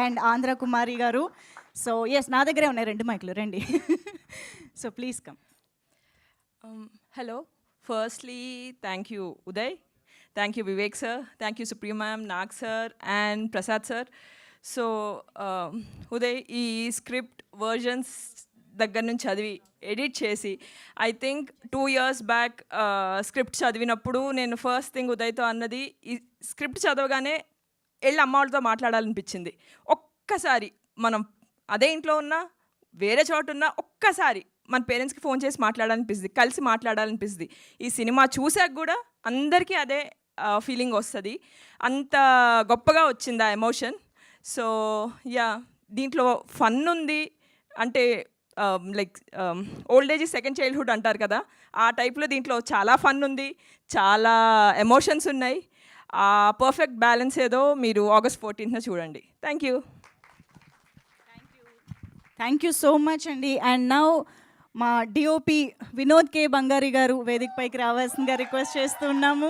And Andhra కుమారి గారు. So yes, నా దగ్గరే ఉన్నాయి 2 మైకులు, రండి. So please come. Hello. Firstly, thank you, Uday. Thank you, Vivek sir. Thank you, Supreme ma'am, Nag sir, and Prasad sir. So, Uday, ఈ script versions దగ్గర నుంచి చదివి ఎడిట్ చేసి I think 2 years back script చదివినప్పుడు నేను first thing ఉదయ్తో అన్నది, ఈ script చదవగానే వెళ్ళి అమ్మ వాళ్ళతో మాట్లాడాలనిపించింది. ఒక్కసారి మనం అదే ఇంట్లో ఉన్నా వేరే చోట ఉన్నా ఒక్కసారి మన పేరెంట్స్కి ఫోన్ చేసి మాట్లాడాలనిపిస్తుంది, కలిసి మాట్లాడాలనిపిస్తుంది. ఈ సినిమా చూసాక కూడా అందరికీ అదే ఫీలింగ్ వస్తుంది. అంత గొప్పగా వచ్చింది ఆ ఎమోషన్. సో యా, దీంట్లో ఫన్ ఉంది. అంటే like old age second childhood అంటారు కదా, ఆ టైప్లో దీంట్లో చాలా ఫన్ ఉంది, చాలా ఎమోషన్స్ ఉన్నాయి. ఆ పర్ఫెక్ట్ బ్యాలెన్స్ ఏదో మీరు August 14th చూడండి. Thank you. Thank you so much అండి. అండ్ నౌ మా డిఓపి వినోద్ కే బంగారి గారు వేదికపైకి రావాల్సిందిగా రిక్వెస్ట్ చేస్తున్నాము.